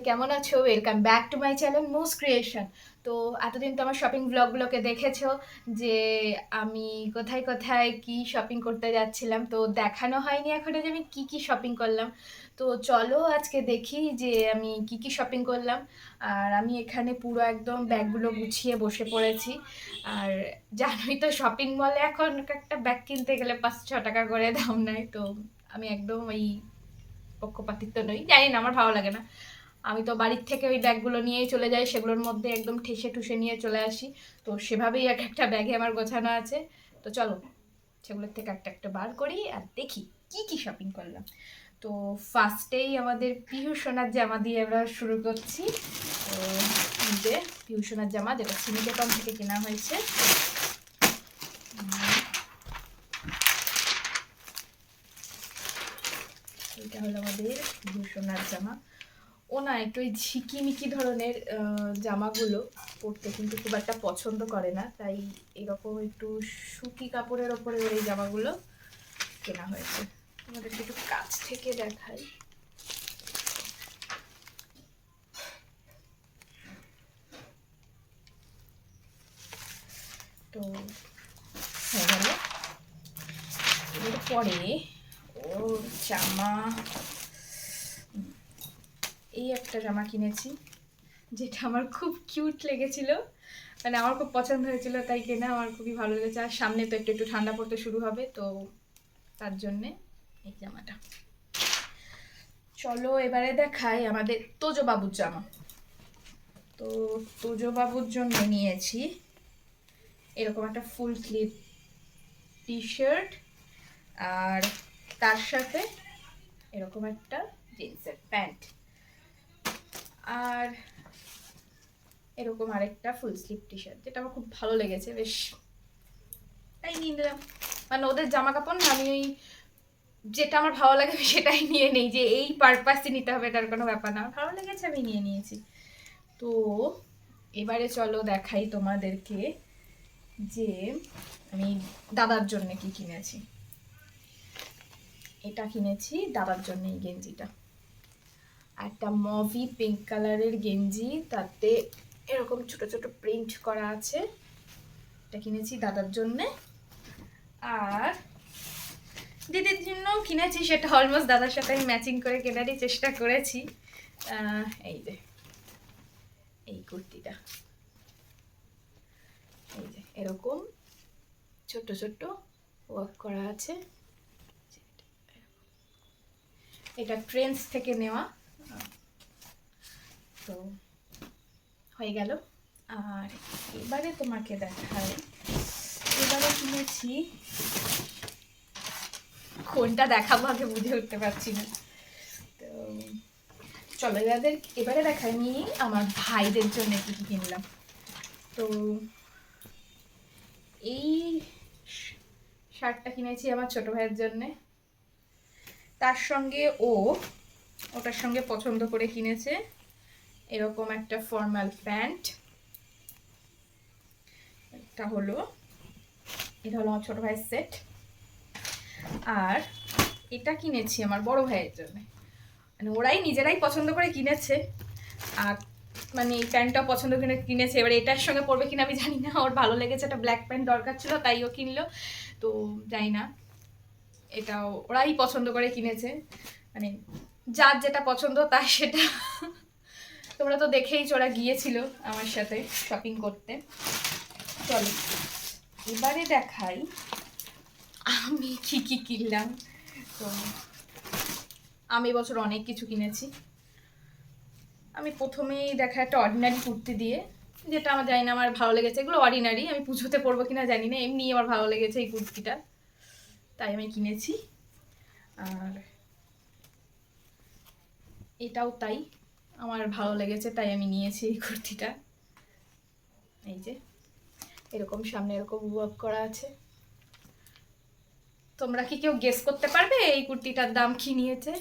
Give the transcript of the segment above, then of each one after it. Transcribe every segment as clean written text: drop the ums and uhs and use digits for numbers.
কেমন আছো? Welcome back to my channel most creation. তো এতদিন তো আমার শপিং ব্লগগুলোকে দেখেছো যে আমি কোথায় কোথায় কি শপিং করতে যাচ্ছিলাম, তো দেখানো হয়নি এখনো যে আমি কি কি শপিং করলাম। তো চলো আজকে দেখি যে আমি কি কি শপিং করলাম। আর আমি এখানে পুরো একদম ব্যাগগুলো গুছিয়ে বসে পড়েছি। আর জানোই তো শপিং মলে এখন একটা ব্যাগ কিনতে গেলে 5-6 টাকা করে দাম নেয়, তো আমি একদম ওই পক্ষপাতিত্ব নই, জানি না, আমার ভালো লাগে না। আমি তো বাড়ির থেকে ওই ব্যাগগুলো নিয়েই চলে যাই, সেগুলোর মধ্যে একদম ঠেসে ঠুসে নিয়ে চলে আসি। তো সেভাবেই এক একটা ব্যাগে আমার গোছানো আছে। তো চলো সেগুলোর থেকে একটা একটা বার করি আর দেখি কি কি শপিং করলাম। তো ফার্স্টেই আমাদের পিহু সোনার জামা দিয়ে আমরা শুরু করছি। তো এই যে পিহু সোনার জামা, যেটা সিনিকেতন থেকে কেনা হয়েছে। এটা হলো আমাদের পিহু সোনার জামা। ও না একটু ওই ঝিকিমিকি ধরনের জামাগুলো পরতে কিন্তু খুব একটা পছন্দ করে না, তাই এরকম একটু সুতি কাপড়ের ওপরে ওর এই জামাগুলো কেনা হয়েছে। আমাদেরকে একটু কাছ থেকে দেখাই। তো হয়ে গেল। এরপরে ওর জামা, এই একটা জামা কিনেছি যেটা আমার খুব কিউট লেগেছিল, মানে আমার খুব পছন্দ হয়েছিল তাই কেনা, আমার খুবই ভালো লেগেছে। আর সামনে তো একটু একটু ঠান্ডা পড়তে শুরু হবে, তো তার জন্যে এই জামাটা। চলো এবারে দেখাই আমাদের তোজো বাবুর জামা। তো তোজো বাবুর জন্য নিয়েছি এরকম একটা ফুল স্লিভ টি শার্ট, আর তার সাথে এরকম একটা জিন্সের প্যান্ট, আর এরকম আরেকটা ফুল স্লিভ টি শার্ট, যেটা আমার খুব ভালো লেগেছে বেশ, তাই নিয়ে নিলাম। মানে ওদের জামা কাপড় না আমি ওই যেটা আমার ভালো লাগে সেটাই নিয়ে নেই, যে এই পারপাসে নিতে হবে তার কোনো ব্যাপার না, ভালো লেগেছে আমি নিয়ে নিয়েছি। তো এবারে চলো দেখাই তোমাদেরকে যে আমি দাদার জন্য কি কিনেছি। এটা কিনেছি দাদার জন্য, এই গেঞ্জিটা একটা মভি পিঙ্ক কালারের গেঞ্জি, তাতে এরকম ছোট ছোট প্রিন্ট করা আছে। এটা কিনেছি দাদার জন্যে। আর দিদির জন্য কিনেছি, সেটা অলমোস্ট দাদার সাথে আমি ম্যাচিং করে কেনারই চেষ্টা করেছি। এই যে এই কুর্তিটা, এই যে এরকম ছোট ছোট ওয়ার্ক করা আছে। এটা ট্রেন্ডস থেকে নেওয়া। তো হয়ে গেল। আর এবারে তোমাকে দেখাই, এবারে কিনেছি, কোনটা দেখাবো আগে বুঝে উঠতে পারছি না। তো চলো এবারে দেখাই নি আমার ভাইদের জন্য কি কি কিনলাম। তো এই শার্টটা কিনেছি আমার ছোট ভাইয়ের জন্যে, তার সঙ্গে ওটার সঙ্গে পছন্দ করে কিনেছে এরকম একটা ফর্মাল প্যান্ট। এটা হলো আমার ছোট ভাইয়ের সেট। আর এটা কিনেছি আমার বড় ভাইয়ের জন্য, মানে ওরাই নিজেরাই পছন্দ করে কিনেছে। আর মানে এই প্যান্টটাও পছন্দ করে কিনেছে, এবার এটার সঙ্গে পরবে কিনা আমি জানি না, ওর ভালো লেগেছে, একটা ব্ল্যাক প্যান্ট দরকার ছিল তাই ও কিনলো। তো জানি না, এটাও ওরাই পছন্দ করে কিনেছে, মানে যার যেটা পছন্দ তার সেটা। তোমরা তো দেখেই ওরা গিয়েছিল আমার সাথে শপিং করতে। চলো এবারে দেখাই আমি কি কি কিনলাম। তো আমি এবছর অনেক কিছু কিনেছি। আমি প্রথমেই দেখা একটা অর্ডিনারি কুর্তি দিয়ে, যেটা আমার জানি না আমার ভালো লেগেছে, এগুলো অর্ডিনারি, আমি পুজোতে পরবো কিনা জানি না, এমনি আমার ভালো লেগেছে এই কুর্তিটা তাই আমি কিনেছি। আর এটাও তাই, আমার ভালো লেগেছে তাই আমি নিয়েছি এই কুর্তিটা। এই যে এরকম সামনে এরকম ওয়ার্ক করা আছে। তোমরা কি কেউ গেস করতে পারবে এই কুর্তিটার দাম কি নিয়েছে?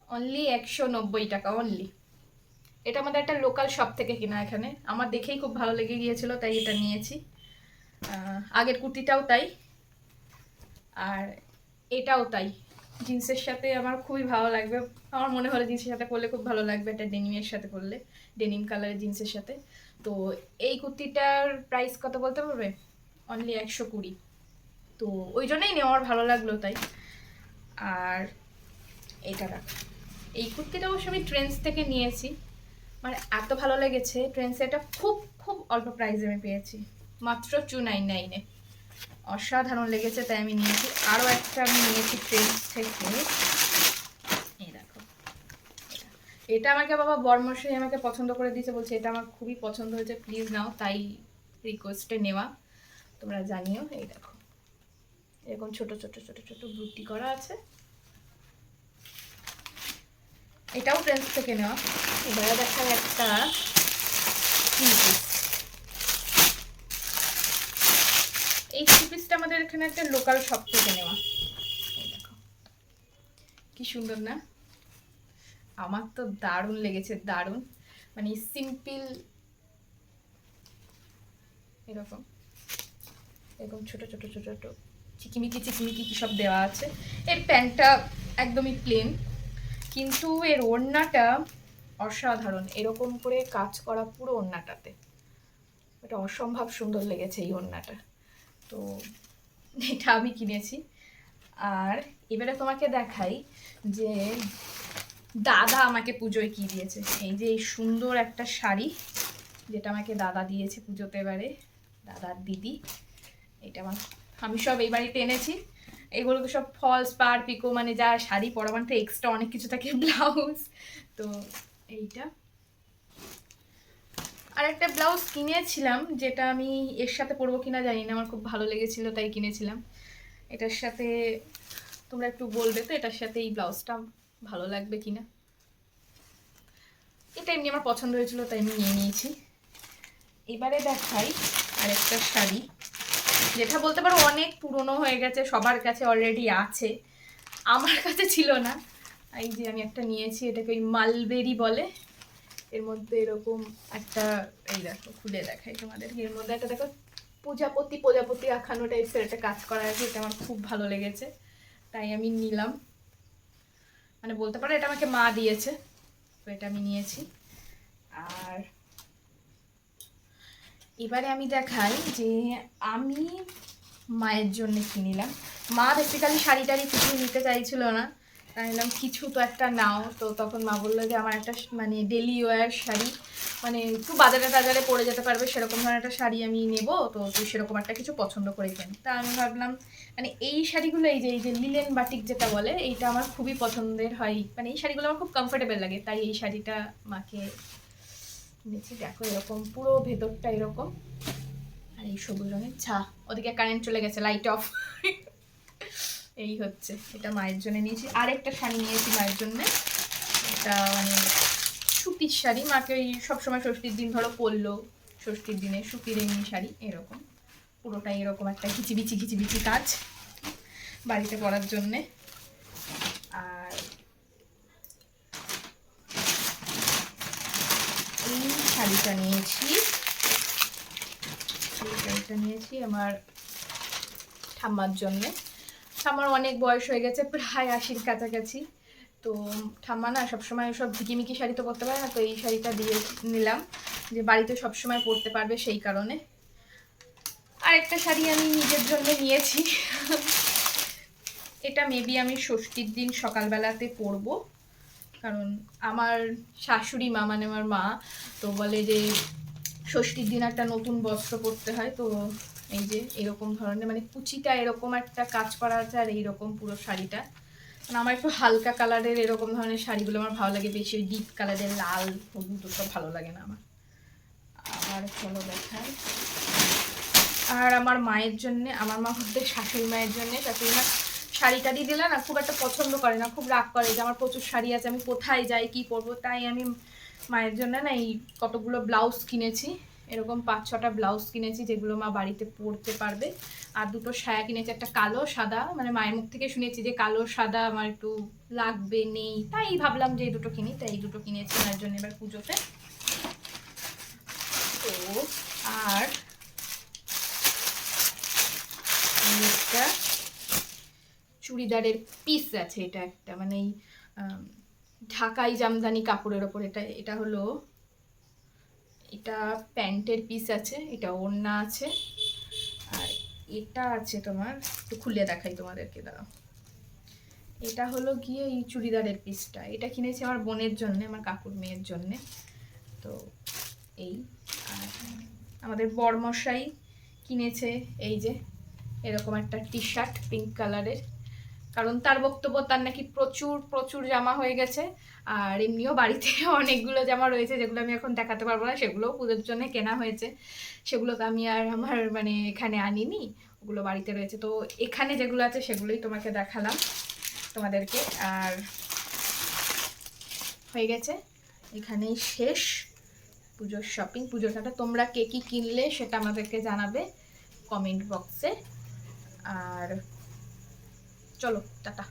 অনলি 190 টাকা অনলি। এটা আমাদের একটা লোকাল শপ থেকে কেনা, এখানে আমার দেখেই খুব ভালো লেগে গিয়েছিল তাই এটা নিয়েছি। আগের কুর্তিটাও তাই, আর এটাও তাই, জিন্সের সাথে আমার খুবই ভালো লাগবে, আমার মনে হলো জিন্সের সাথে পরলে খুব ভালো লাগবে, একটা ডেনিমের সাথে পরলে, ডেনিম কালারের জিন্সের সাথে। তো এই কুর্তিটার প্রাইস কত বলতে পারবে? অনলি 120। তো ওই জন্যই নেওয়ার, ভালো লাগলো তাই। আর এটা রাখ, এই কুর্তিটা অবশ্য আমি ট্রেন্ডস থেকে নিয়েছি, মানে এত ভালো লেগেছে ট্রেন্ডসে, এটা খুব খুব অল্প প্রাইসে আমি পেয়েছি, মাত্র 299-এ। অসাধারণ লেগেছে তাই আমি নিয়েছি। আরও একটা আমি নিয়েছি ট্রেন্ডস থেকে, এই দেখো, এটা আমাকে বাবা বরমশাই আমাকে পছন্দ করে দিয়েছে, বলছে এটা আমার খুবই পছন্দ হয়েছে, প্লিজ নাও, তাই রিকোয়েস্টে নেওয়া, তোমরা জানিও। এই দেখো, এরকম ছোট ছোট ছোট ছোট বুটি করা আছে, এটাও ট্রেন্ডস থেকে নেওয়া। এবারে দেখায় একটা থ্রি পিস, এই থ্রি পিসটা আমাদের এখানে একটা লোকাল শপ থেকে নেওয়া। এই দেখো কি সুন্দর না, আমার তো দারুণ লেগেছে, দারুণ, মানে সিম্পল, এরকম এরকম ছোট ছোট ছোট ছোট চিকিমিকি চিকিমিকি কি সব দেওয়া আছে। এর প্যান্টটা একদমই প্লেন, কিন্তু এর ওড়নাটা অসাধারণ, এরকম করে কাজ করা পুরো ওড়নাটাতে, এটা অসম্ভব সুন্দর লেগেছে এই ওড়নাটা। তো এটা আমি কিনেছি। আর এবারে তোমাকে দেখাই যে দাদা আমাকে পুজোয় কি দিয়েছে। এই যে এই সুন্দর একটা শাড়ি, যেটা আমাকে দাদা দিয়েছে পুজোতে, এবারে দাদার দিদি, এটা আমি সব এই বাড়িতে এনেছি, এগুলোকে সব ফলস পার পিকো, মানে যা শাড়ি পরা মানে তো এক্সট্রা অনেক কিছু থাকে, ব্লাউজ। তো এইটা আর একটা ব্লাউজ কিনেছিলাম, যেটা আমি এর সাথে পরবো কিনা জানি না, আমার খুব ভালো লেগেছিল তাই কিনেছিলাম। এটার সাথে তোমরা একটু বলবে তো এটার সাথে এই ব্লাউজটা ভালো লাগবে কিনা। এটা এমনি আমার পছন্দ হয়েছিল তাই আমি নিয়ে নিয়েছি। এবারে দেখাই আরেকটা শাড়ি, যেটা বলতে পারো অনেক পুরনো হয়ে গেছে, সবার কাছে অলরেডি আছে, আমার কাছে ছিল না। এই যে আমি একটা নিয়েছি, এটাকে ওই মালবেরি বলে, এর মধ্যে এরকম একটা, এই দেখো খুলে দেখাই তোমাদের, এর মধ্যে একটা দেখো প্রজাপতি প্রজাপতি আঁকানো টাইপের একটা কাজ করা আছে, এটা আমার খুব ভালো লেগেছে তাই আমি নিলাম, মানে বলতে পারো এটা আমাকে মা দিয়েছে, তো এটা আমি নিয়েছি। আর এবারে আমি দেখাই যে আমি মায়ের জন্য কিনিলাম, মা বেসিক্যালি শাড়ি টাড়ি কিছু নিতে চাইছিল না, তাই নিলাম কিছু তো একটা নাও। তো তখন মা বললো যে আমার একটা মানে ডেলি ওয়্যার শাড়ি, মানে একটু বাজারে টাজারে পরে যেতে পারবে সেরকম ধরনের একটা শাড়ি আমি নেবো, তো তুই সেরকম একটা কিছু পছন্দ করে কেন। তা আমি ভাবলাম মানে এই শাড়িগুলো, এই যে লিলেন বাটিক যেটা বলে, এইটা আমার খুবই পছন্দের হয়, মানে এই শাড়িগুলো আমার খুব কমফোর্টেবল লাগে, তাই এই শাড়িটা মাকে নিয়েছি। দেখো এরকম পুরো ভেতরটা এরকম, আর এই সবুজ রঙের ছা, ওদিকে কারেন্ট চলে গেছে, লাইট অফ। এই হচ্ছে, এটা মায়ের জন্য নিয়েছি। আরেকটা শাড়ি নিয়েছি মায়ের জন্য, এটা মানে সুতির শাড়ি, মাকে ওই সবসময় ষষ্ঠীর দিন ধরো পরলো, ষষ্ঠীর দিনে সুতির এমনি শাড়ি, এরকম পুরোটাই এরকম একটা ঘিচিবিচি ঘিচিবিচি কাজ বাড়িতে পরার জন্যে। আর এই শাড়িটা নিয়েছি, এই শাড়িটা নিয়েছি আমার ঠাম্মার জন্যে। ঠাম্মার অনেক বয়স হয়ে গেছে, প্রায় 80-র কাছাকাছি, তো ঠাম্মা না সবসময় সব ঝিকিমিকি শাড়ি তো পরতে পারে না, তো এই শাড়িটা দিয়ে নিলাম যে বাড়িতে সবসময় পরতে পারবে সেই কারণে। আর একটা শাড়ি আমি নিজের জন্য নিয়েছি, এটা মেবি আমি ষষ্ঠীর দিন সকালবেলাতে পরবো, কারণ আমার শাশুড়ি মা মানে আমার মা তো বলে যে ষষ্ঠীর দিন একটা নতুন বস্ত্র পরতে হয়, তো এই যে এরকম ধরনের মানে কুচিটা এরকম একটা কাজ করা আছে, আর এইরকম পুরো শাড়িটা, মানে আমার একটু হালকা কালারের এরকম ধরনের শাড়িগুলো আমার ভালো লাগে বেশি, ওই ডিপ কালারের লাল হলুদ ওসব ভালো লাগে না আমার। আর চলো দেখাই, আর আমার মায়ের জন্যে, আমার মা বলতে শাশুড়ি মায়ের জন্যে, শাশুড়ি মা শাড়ি টাড়ি দিলে না খুব একটা পছন্দ করে না, খুব রাগ করে যে আমার প্রচুর শাড়ি আছে আমি কোথায় যাই কি পরবো, তাই আমি মায়ের জন্য না এই কতগুলো ব্লাউজ কিনেছি, এরকম 5-6টা ব্লাউজ কিনেছি যেগুলো মা বাড়িতে পরতে পারবে। আর দুটো সায়া কিনেছি, একটা কালো সাদা, মানে মায়ের মুখ থেকে শুনেছি যে কালো সাদা আমার একটু লাগবে, নেই, তাই ভাবলাম যে এই দুটো কিনি, তাই এই দুটো কিনেছি মায়ের জন্য এবার পুজোতে। তো আর একটা চুড়িদারের পিস আছে, এটা একটা মানে এই ঢাকাই জামদানি কাপড়ের ওপর। এটা হলো, এটা প্যান্টের পিস আছে, এটা ওড়না আছে, আর এটা আছে তোমার, একটু খুলে দেখাই তোমাদেরকে, দাঁড়াও। এটা হলো গিয়ে এই চুড়িদারের পিসটা, এটা কিনেছি আমার বোনের জন্য, আমার কাকুর মেয়ের জন্য। তো এই, আর আমাদের বড়মশাই কিনেছে এই যে এরকম একটা টি শার্ট পিঙ্ক কালারের, কারণ তার বক্তব্য তার নাকি প্রচুর প্রচুর জামা হয়ে গেছে। আর এমনিও বাড়িতে অনেকগুলো জামা রয়েছে, যেগুলো আমি এখন দেখাতে পারবো না, সেগুলো পুজোর জন্য কেনা হয়েছে, সেগুলো তো আমি আর আমার মানে এখানে আনিনি, ওগুলো বাড়িতে রয়েছে। তো এখানে যেগুলো আছে সেগুলোই তোমাকে দেখালাম তোমাদেরকে। আর হয়ে গেছে, এখানেই শেষ পুজোর শপিং, পুজোর টাকা। তোমরা কে কী কিনলে সেটা আমাদেরকে জানাবে কমেন্ট বক্সে। আর চলো টাটা।